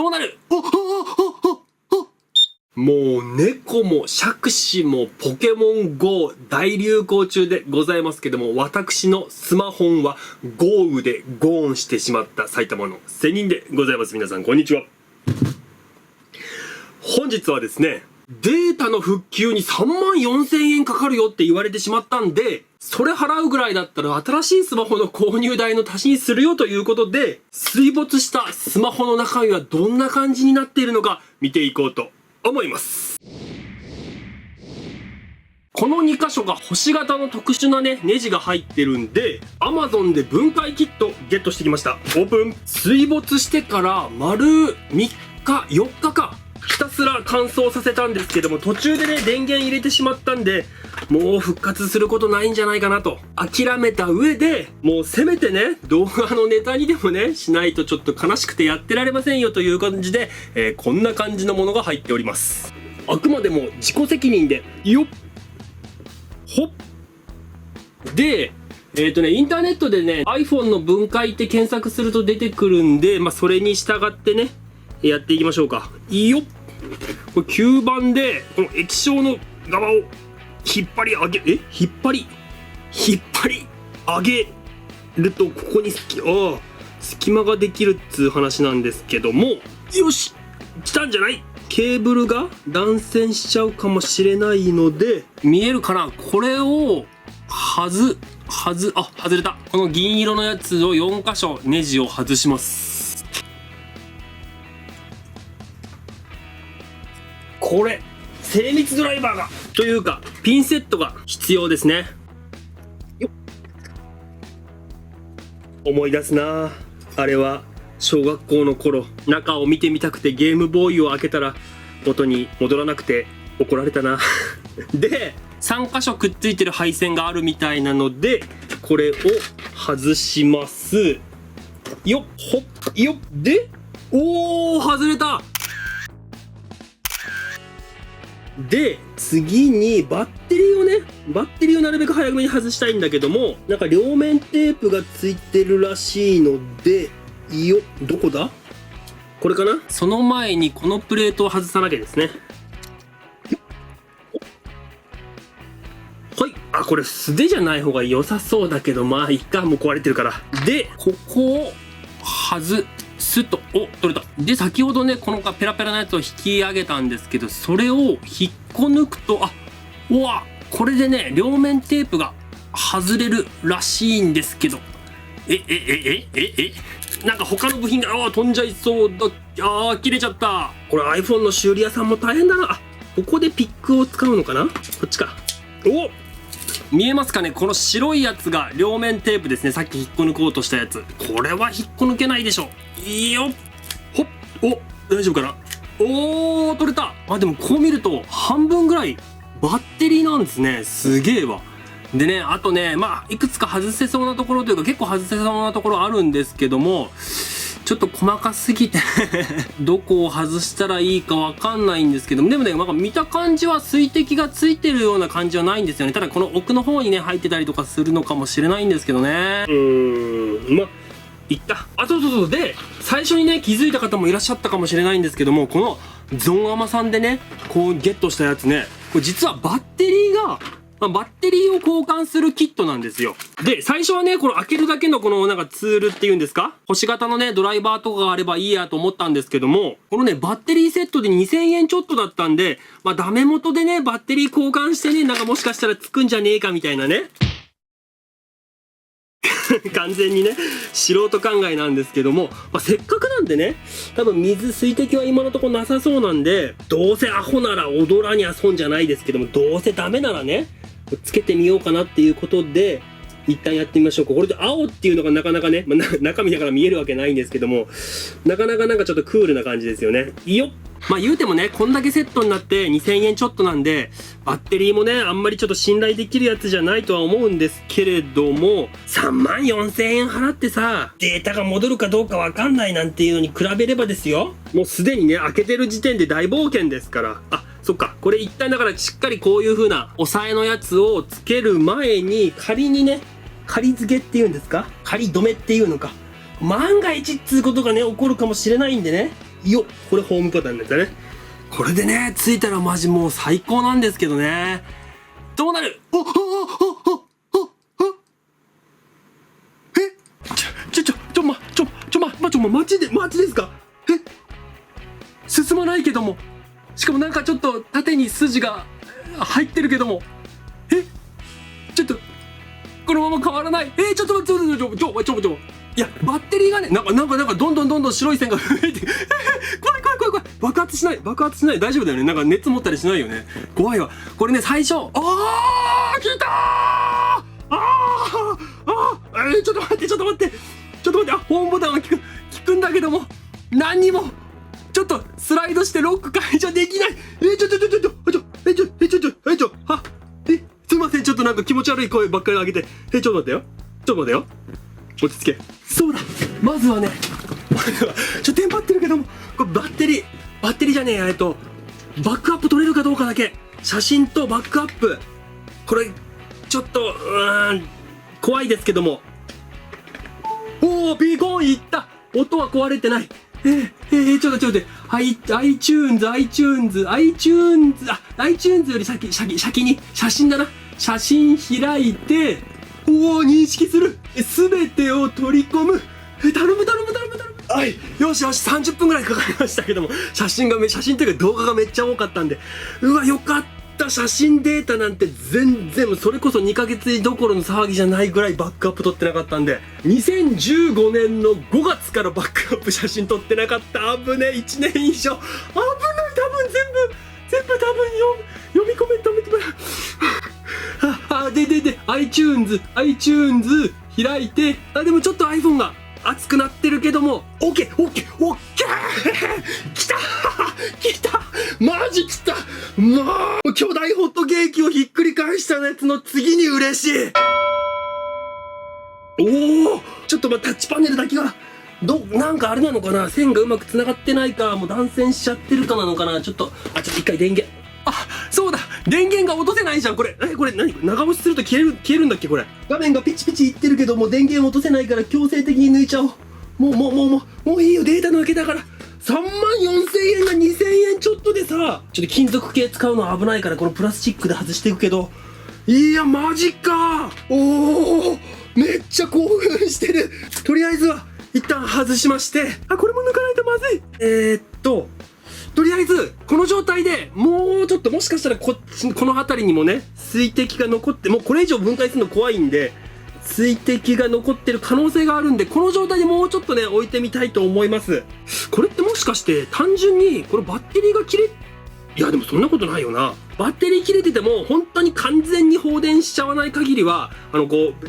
どうなる？もう猫も杓子もポケモン GO 大流行中でございますけども、私のスマホンは豪雨でゴーンしてしまった埼玉の仙人でございます。皆さんこんにちは。本日はですね、データの復旧に34,000円かかるよって言われてしまったんで、それ払うぐらいだったら新しいスマホの購入代の足しにするよということで、水没したスマホの中身はどんな感じになっているのか見ていこうと思います。この2箇所が星型の特殊なね、ネジが入ってるんで、Amazon で分解キットゲットしてきました。オープン。水没してから丸3日、4日か。ひたすら乾燥させたんですけども、途中でね、電源入れてしまったんで、もう復活することないんじゃないかなと諦めた上で、もうせめてね、動画のネタにでもね、しないとちょっと悲しくてやってられませんよという感じで、こんな感じのものが入っております。あくまでも自己責任で、よっほっで、インターネットでね、iPhone の分解って検索すると出てくるんで、それに従ってね、やっていきましょうか。よっこれ吸盤で、この液晶の側を引っ張り上げ、引っ張り上げると、ここに隙間ができるっつう話なんですけども、よし来たんじゃない？ケーブルが断線しちゃうかもしれないので、見えるかな？これを外れた。この銀色のやつを4箇所ネジを外します。これ精密ドライバーがというかピンセットが必要ですね。思い出すなあれは小学校の頃、中を見てみたくてゲームボーイを開けたら元に戻らなくて怒られたなで3箇所くっついてる配線があるみたいなので、これを外します。よっほっよっで、外れた。で次にバッテリーをなるべく早めに外したいんだけども、なんか両面テープがついてるらしいので、どこだ？これかな？その前にこのプレートを外さなきゃですね。はい、これ素手じゃない方が良さそうだけど、いっか、もう壊れてるから。でここを外すと、取れた。で先ほどね、このペラペラなやつを引き上げたんですけど、それを引っこ抜くと、これでね、両面テープが外れるらしいんですけど、なんか他の部品が飛んじゃいそうだ。切れちゃった。これ iPhone の修理屋さんも大変だな。ここでピックを使うのかな？こっちか。見えますかね？この白いやつが両面テープですね。さっき引っこ抜こうとしたやつ。これは引っこ抜けないでしょ。よっほっ大丈夫かな？取れた。でもこう見ると半分ぐらいバッテリーなんですね。すげえわ。でね、あとね、いくつか外せそうなところというか、結構外せそうなところあるんですけども、ちょっと細かすぎてどこを外したらいいかわかんないんですけども、でもね、見た感じは水滴がついてるような感じはないんですよね。ただこの奥の方にね、入ってたりとかするのかもしれないんですけどね。いった。そうで、最初にね、気づいた方もいらっしゃったかもしれないんですけども、このゾンアマさんでね、こうゲットしたやつね、これ実はバッテリーを交換するキットなんですよ。で、最初はね、この開けるだけのこのなんかツールっていうんですか？星型のね、ドライバーとかがあればいいやと思ったんですけども、このね、バッテリーセットで2000円ちょっとだったんで、ダメ元でね、バッテリー交換してね、なんかもしかしたらつくんじゃねえかみたいなね。完全にね、素人考えなんですけども、せっかくなんでね、多分水滴は今のところなさそうなんで、どうせアホなら踊らにゃ損じゃないですけども、どうせダメならね、つけてみようかなっていうことで一旦やってみましょうか。これで青っていうのがなかなかね、中身だから見えるわけないんですけども、なかなかなんかちょっとクールな感じですよね。よっ。言うてもね、こんだけセットになって2000円ちょっとなんで、バッテリーもね、あんまりちょっと信頼できるやつじゃないとは思うんですけれども、34,000円払ってさ、データが戻るかどうかわかんないなんていうのに比べればですよ、もうすでにね、開けてる時点で大冒険ですから。そっか、これ一旦だからしっかりこういう風な押さえのやつをつける前に、仮にね、仮付けっていうんですか？仮止めっていうのか。万が一っつうことがね、起こるかもしれないんでね、よっ、これホームボタンですね。これでね、ついたらマジもう最高なんですけどね。どうなる？マジですか？進まないけども。しかもなんかちょっと縦に筋が入ってるけども。ちょっと、このまま変わらない。ちょっと待って、いや、バッテリーがね、なんかどんどん白い線が増えて、怖い。爆発しない。大丈夫だよね。なんか熱持ったりしないよね。怖いわ。これね、最初、来たー！ちょっと待って。ホームボタンは効くんだけども、何にも、ちょっとスライドしてロック解除できない。すいません、ちょっとなんか気持ち悪い声ばっかり上げて。ちょっと待ってよ。落ち着け。そうだ。まずはね、テンパってるけども、これバッテリーじゃねえや、バックアップ取れるかどうかだけ。写真とバックアップ。これ、ちょっと、怖いですけども。ビーコンいった。音は壊れてない。ちょっと待って。iTunes より先に写真だな。写真開いて、認識する。すべてを取り込む。頼む。はい。よし、30分ぐらいかかりましたけども、写真というか動画がめっちゃ多かったんで、うわ、よかった。写真データなんて全然、それこそ2ヶ月どころの騒ぎじゃないぐらいバックアップ撮ってなかったんで、2015年の5月からバックアップ写真撮ってなかった。危ねえ、1年以上。危ない、多分全部読み込めで、iTunes 開いて、でもちょっと iPhone が熱くなってるけども、OK 来たマジ来た。もう巨大ホットケーキをひっくり返したやつの次に嬉しい。ちょっとタッチパネルだけがなんかあれなのかな、線がうまく繋がってないか、もう断線しちゃってるかなのかな。ちょっと一回電源、そうだ、電源が落とせないじゃん。これ何？長押しすると消えるんだっけ？これ画面がピチピチいってるけども電源落とせないから強制的に抜いちゃおう。もういいよ。データのわけだから。3万4000円が2000円ちょっとでさ、ちょっと金属系使うのは危ないからこのプラスチックで外していくけど、いやマジか。めっちゃ興奮してる。とりあえずは一旦外しまして、これも抜かないとまずい。とりあえずこの状態でもうちょっと、もしかしたらこの辺りにもね水滴が残って、もうこれ以上分解するの怖いんで、水滴が残ってる可能性があるんで、この状態でもうちょっとね置いてみたいと思います。これってもしかして単純にこのバッテリーがいやでもそんなことないよな。バッテリー切れてても本当に完全に放電しちゃわない限りは、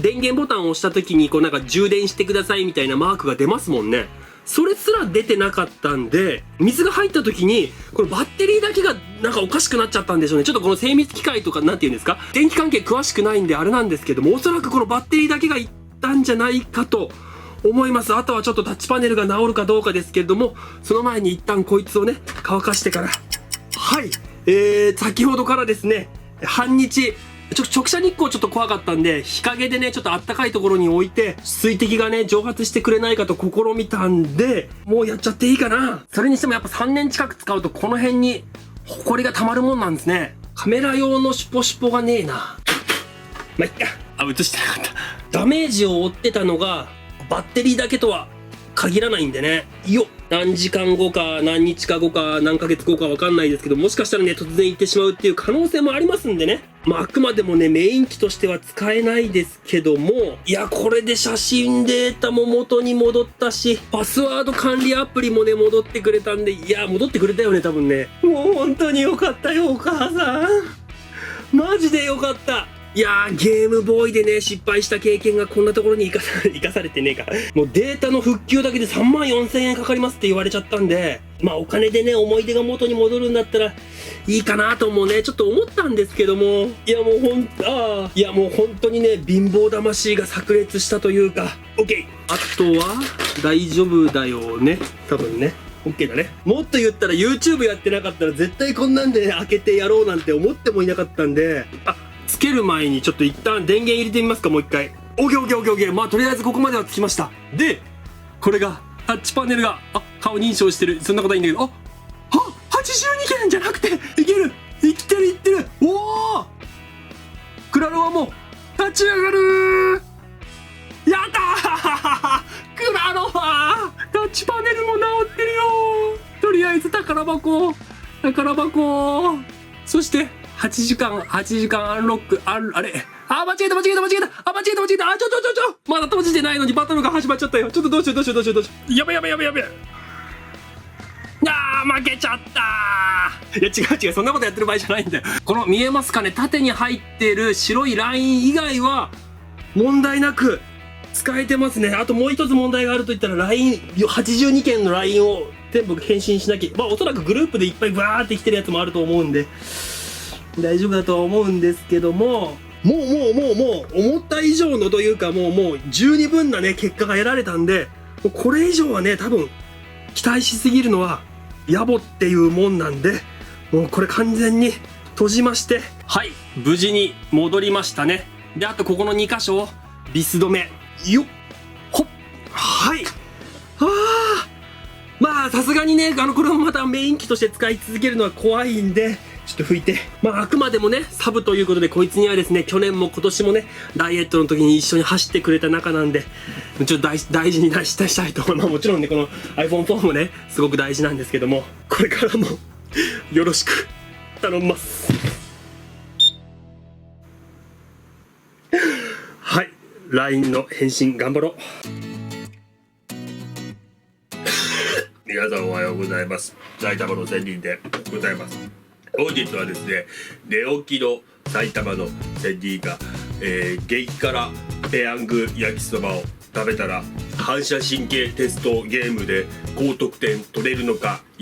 電源ボタンを押した時になんか充電してくださいみたいなマークが出ますもんね。それすら出てなかったんで、水が入った時にこのバッテリーだけがなんかおかしくなっちゃったんでしょうね。ちょっとこの精密機械とかなんていうんですか、電気関係詳しくないんであれなんですけども、おそらくこのバッテリーだけがいったんじゃないかと思います。あとはちょっとタッチパネルが治るかどうかですけれども、その前に一旦こいつをね乾かしてから、先ほどからですね、半日直射日光ちょっと怖かったんで、日陰でねちょっとあったかいところに置いて水滴がね蒸発してくれないかと試みたんで、もうやっちゃっていいかな。それにしてもやっぱ3年近く使うとこの辺にホコリがたまるもんなんですね。カメラ用のシュポシュポがねえな。まあ、いっか。映してなかった。ダメージを負ってたのがバッテリーだけとは限らないんでね。何時間後か何日か後か何ヶ月後かわかんないですけど、もしかしたらね突然行ってしまうっていう可能性もありますんでね。あくまでもねメイン機としては使えないですけども、いやこれで写真データも元に戻ったし、パスワード管理アプリもね戻ってくれたんで、いや戻ってくれたよね多分ね。もう本当によかったよお母さん、マジでよかった。いやー、ゲームボーイでね失敗した経験がこんなところに生かされてねえか。もうデータの復旧だけで3万4000円かかりますって言われちゃったんで、お金でね思い出が元に戻るんだったらいいかなともねちょっと思ったんですけども、もう本当にね貧乏魂が炸裂したというか、 OK。 あとは大丈夫だよね多分ね。 OK だね。もっと言ったら YouTube やってなかったら絶対こんなんで、ね、開けてやろうなんて思ってもいなかったんで、つける前にちょっと一旦電源入れてみますか、もう一回。オッケー。とりあえずここまではつきました。でこれがタッチパネルが顔認証してる。そんなことはいいんだけど、82件じゃなくていける、生きてる、いってる。おお、クラロワも立ち上がる。やったークラロワタッチパネルも直ってるよ。とりあえず宝箱、そして8時間アンロック、あれ、間違えた、まだ閉じてないのにバトルが始まっちゃったよ。ちょっとどうしよう。やべ。負けちゃったー。いや違う、そんなことやってる場合じゃないんだよ。この見えますかね、縦に入ってる白いライン以外は問題なく使えてますね。あともう一つ問題があるといったら、ライン82件のラインを全部返信しなきゃ、おそらくグループでいっぱいバーって来てるやつもあると思うんで大丈夫だとは思うんですけども、もう思った以上のというか、もう十二分なね結果が得られたんで、もうこれ以上はね多分期待しすぎるのは野暮っていうもんなんで、もうこれ完全に閉じまして、はい、無事に戻りましたね。で、あとここの2箇所をビス止めよっ、ほっ、はい、まあさすがにね、これもまたメイン機として使い続けるのは怖いんで、ちょっと拭いて、あくまでもねサブということで、こいつにはですね、去年も今年もねダイエットの時に一緒に走ってくれた仲なんで、ちょっと大事にしたいと思います。もちろんね、この iPhone4 もねすごく大事なんですけども、これからもよろしく頼みます。はい、 LINE の返信頑張ろう。皆さんおはようございます。埼玉の仙人でございます。本日はですね、寝起きの埼玉の仙人が、激辛ペヤング焼きそばを食べたら反射神経テストゲームで高得点取れるのか